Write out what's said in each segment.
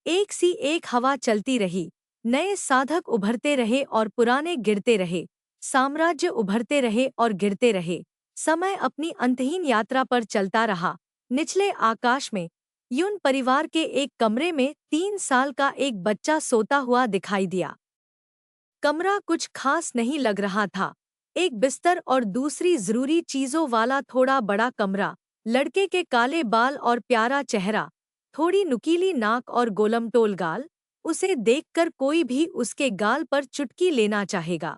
एक सी एक हवा चलती रही, नए साधक उभरते रहे और पुराने गिरते रहे, साम्राज्य उभरते रहे और गिरते रहे। समय अपनी अंतहीन यात्रा पर चलता रहा। निचले आकाश में यून परिवार के एक कमरे में 3 साल का एक बच्चा सोता हुआ दिखाई दिया। कमरा कुछ खास नहीं लग रहा था। एक बिस्तर और दूसरी जरूरी चीजों वाला थोड़ा बड़ा कमरा, लड़के के काले बाल और प्यारा चेहरा, थोड़ी नुकीली नाक और गोलमटोल गाल। उसे देखकर कोई भी उसके गाल पर चुटकी लेना चाहेगा।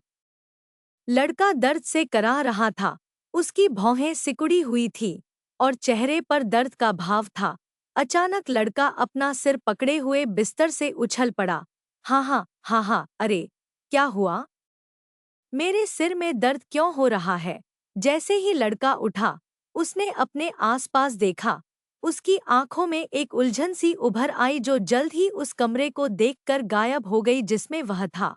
लड़का दर्द से कराह रहा था, उसकी भौहें सिकुड़ी हुई थी और चेहरे पर दर्द का भाव था। अचानक लड़का अपना सिर पकड़े हुए बिस्तर से उछल पड़ा। हाँ हाँ हाँ हाँ, अरे क्या हुआ? मेरे सिर में दर्द क्यों हो रहा है? जैसे ही लड़का उठा, उसने अपने आसपास देखा। उसकी आंखों में एक उलझन सी उभर आई जो जल्द ही उस कमरे को देखकर गायब हो गई जिसमें वह था।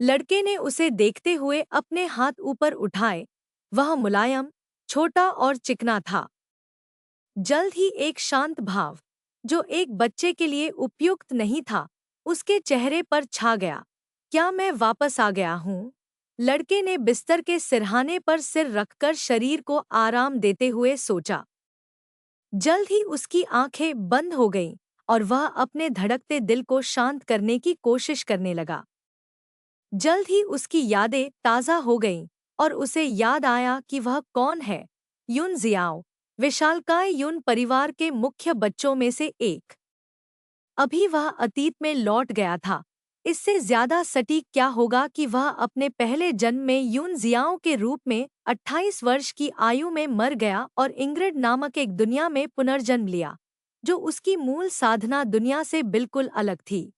लड़के ने उसे देखते हुए अपने हाथ ऊपर उठाए। वह मुलायम, छोटा और चिकना था। जल्द ही एक शांत भाव, जो एक बच्चे के लिए उपयुक्त नहीं था, उसके चेहरे पर छा गया। क्या मैं वापस आ गया हूँ? लड़के ने बिस्तर के सिरहाने पर सिर रखकर शरीर को आराम देते हुए सोचा। जल्द ही उसकी आंखें बंद हो गईं और वह अपने धड़कते दिल को शांत करने की कोशिश करने लगा। जल्द ही उसकी यादें ताज़ा हो गईं और उसे याद आया कि वह कौन है। यून जियाओ, विशालकाय यून परिवार के मुख्य बच्चों में से एक। अभी वह अतीत में लौट गया था। इससे ज्यादा सटीक क्या होगा कि वह अपने पहले जन्म में यून जियाओ के रूप में 28 वर्ष की आयु में मर गया और इंग्रिड नामक एक दुनिया में पुनर्जन्म लिया, जो उसकी मूल साधना दुनिया से बिल्कुल अलग थी।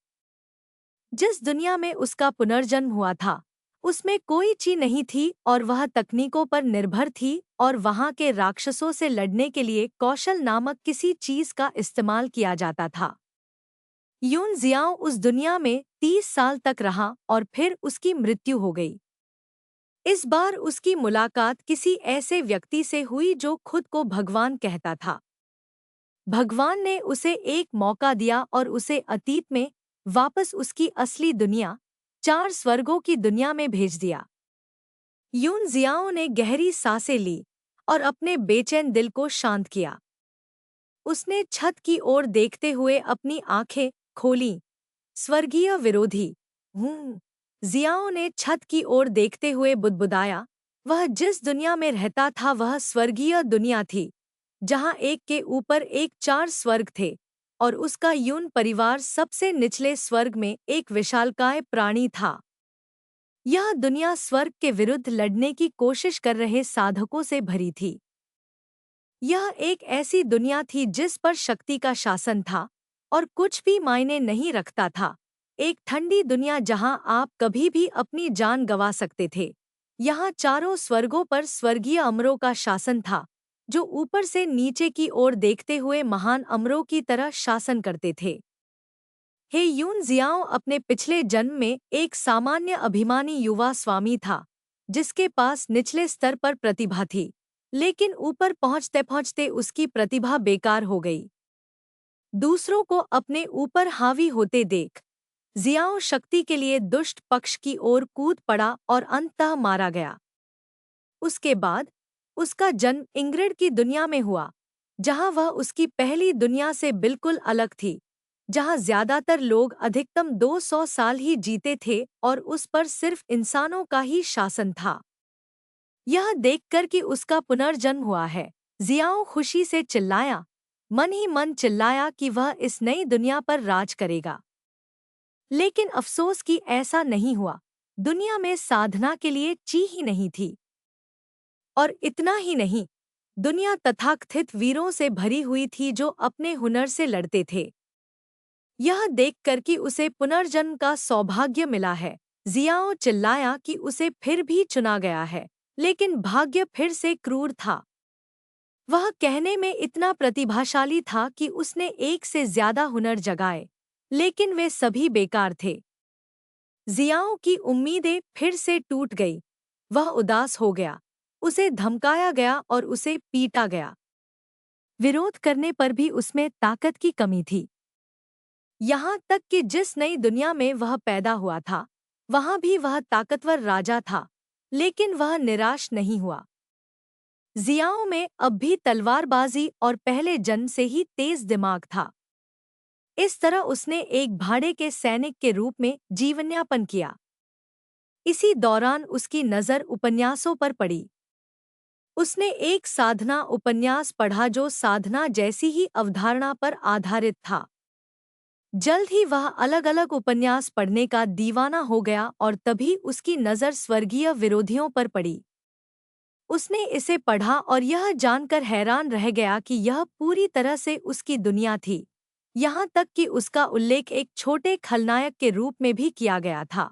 जिस दुनिया में उसका पुनर्जन्म हुआ था, उसमें कोई ची नहीं थी और वह तकनीकों पर निर्भर थी और वहां के राक्षसों से लड़ने के लिए कौशल नामक किसी चीज का इस्तेमाल किया जाता था। यून जियाओ उस दुनिया में 30 साल तक रहा और फिर उसकी मृत्यु हो गई। इस बार उसकी मुलाकात किसी ऐसे व्यक्ति से हुई जो खुद को भगवान कहता था। भगवान ने उसे एक मौका दिया और उसे अतीत में वापस उसकी असली दुनिया, 4 स्वर्गों की दुनिया में भेज दिया। यून जियाओ ने गहरी सांसें ली और अपने बेचैन दिल को शांत किया। उसने छत की ओर देखते हुए अपनी आंखें खोलीं। स्वर्गीय विरोधी। जियाओ ने छत की ओर देखते हुए बुदबुदाया। वह जिस दुनिया में रहता था वह स्वर्गीय दुनिया थी, जहां एक के ऊपर एक 4 स्वर्ग थे और उसका यून परिवार सबसे निचले स्वर्ग में एक विशालकाय प्राणी था। यह दुनिया स्वर्ग के विरुद्ध लड़ने की कोशिश कर रहे साधकों से भरी थी। यह एक ऐसी दुनिया थी जिस पर शक्ति का शासन था और कुछ भी मायने नहीं रखता था। एक ठंडी दुनिया जहां आप कभी भी अपनी जान गंवा सकते थे। यहाँ चारों स्वर्गों पर स्वर्गीय अमरों का शासन था, जो ऊपर से नीचे की ओर देखते हुए महान अमरों की तरह शासन करते थे। हे यून जियाओ अपने पिछले जन्म में एक सामान्य अभिमानी युवा स्वामी था, जिसके पास निचले स्तर पर प्रतिभा थी, लेकिन ऊपर पहुंचते पहुंचते उसकी प्रतिभा बेकार हो गई। दूसरों को अपने ऊपर हावी होते देख जियाओ शक्ति के लिए दुष्ट पक्ष की ओर कूद पड़ा और अंततः मारा गया। उसके बाद उसका जन्म इंग्रिड की दुनिया में हुआ, जहां वह उसकी पहली दुनिया से बिल्कुल अलग थी, जहां ज्यादातर लोग अधिकतम 200 साल ही जीते थे और उस पर सिर्फ इंसानों का ही शासन था। यह देखकर कि उसका पुनर्जन्म हुआ है, जियाओ खुशी से चिल्लाया, मन ही मन चिल्लाया कि वह इस नई दुनिया पर राज करेगा। लेकिन अफसोस कि ऐसा नहीं हुआ। दुनिया में साधना के लिए ची ही नहीं थी। और इतना ही नहीं, दुनिया तथाकथित वीरों से भरी हुई थी जो अपने हुनर से लड़ते थे। यह देखकर कि उसे पुनर्जन्म का सौभाग्य मिला है, जियाओ चिल्लाया कि उसे फिर भी चुना गया है, लेकिन भाग्य फिर से क्रूर था। वह कहने में इतना प्रतिभाशाली था कि उसने एक से ज्यादा हुनर जगाए, लेकिन वे सभी बेकार थे। जियाओ की उम्मीदें फिर से टूट गई। वह उदास हो गया, उसे धमकाया गया और उसे पीटा गया। विरोध करने पर भी उसमें ताकत की कमी थी। यहाँ तक कि जिस नई दुनिया में वह पैदा हुआ था, वहाँ भी वह ताकतवर राजा था, लेकिन वह निराश नहीं हुआ। जियाओं में अब भी तलवारबाजी और पहले जन्म से ही तेज दिमाग था। इस तरह उसने एक भाड़े के सैनिक के रूप में जीवनयापन किया। इसी दौरान उसकी नज़र उपन्यासों पर पड़ी। उसने एक साधना उपन्यास पढ़ा जो साधना जैसी ही अवधारणा पर आधारित था। जल्द ही वह अलग अलग उपन्यास पढ़ने का दीवाना हो गया और तभी उसकी नज़र स्वर्गीय विरोधियों पर पड़ी। उसने इसे पढ़ा और यह जानकर हैरान रह गया कि यह पूरी तरह से उसकी दुनिया थी, यहाँ तक कि उसका उल्लेख एक छोटे खलनायक के रूप में भी किया गया था।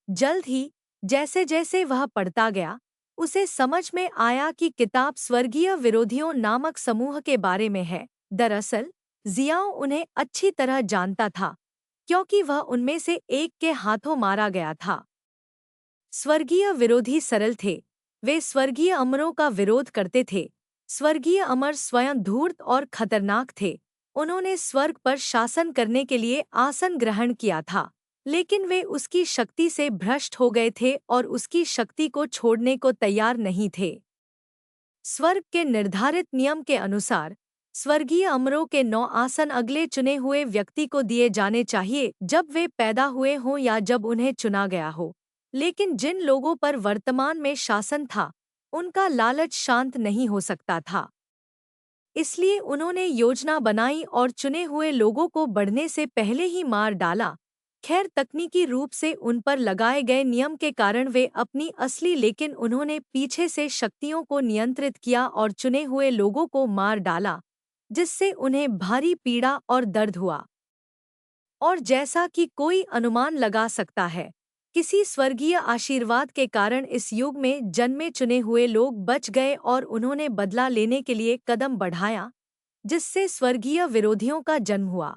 जल्द ही जैसे जैसे वह पढ़ता गया, उसे समझ में आया कि किताब स्वर्गीय विरोधियों नामक समूह के बारे में है। दरअसल जियाओ उन्हें अच्छी तरह जानता था, क्योंकि वह उनमें से एक के हाथों मारा गया था। स्वर्गीय विरोधी सरल थे। वे स्वर्गीय अमरों का विरोध करते थे। स्वर्गीय अमर स्वयं धूर्त और खतरनाक थे। उन्होंने स्वर्ग पर शासन करने के लिए आसन ग्रहण किया था, लेकिन वे उसकी शक्ति से भ्रष्ट हो गए थे और उसकी शक्ति को छोड़ने को तैयार नहीं थे। स्वर्ग के निर्धारित नियम के अनुसार स्वर्गीय अमरों के 9 आसन अगले चुने हुए व्यक्ति को दिए जाने चाहिए, जब वे पैदा हुए हों या जब उन्हें चुना गया हो। लेकिन जिन लोगों पर वर्तमान में शासन था, उनका लालच शांत नहीं हो सकता था। इसलिए उन्होंने योजना बनाई और चुने हुए लोगों को बढ़ने से पहले ही मार डाला। खैर, तकनीकी रूप से उन पर लगाए गए नियम के कारण वे अपनी असली, लेकिन उन्होंने पीछे से शक्तियों को नियंत्रित किया और चुने हुए लोगों को मार डाला, जिससे उन्हें भारी पीड़ा और दर्द हुआ। और जैसा कि कोई अनुमान लगा सकता है, किसी स्वर्गीय आशीर्वाद के कारण इस युग में जन्मे चुने हुए लोग बच गए और उन्होंने बदला लेने के लिए कदम बढ़ाया, जिससे स्वर्गीय विरोधियों का जन्म हुआ।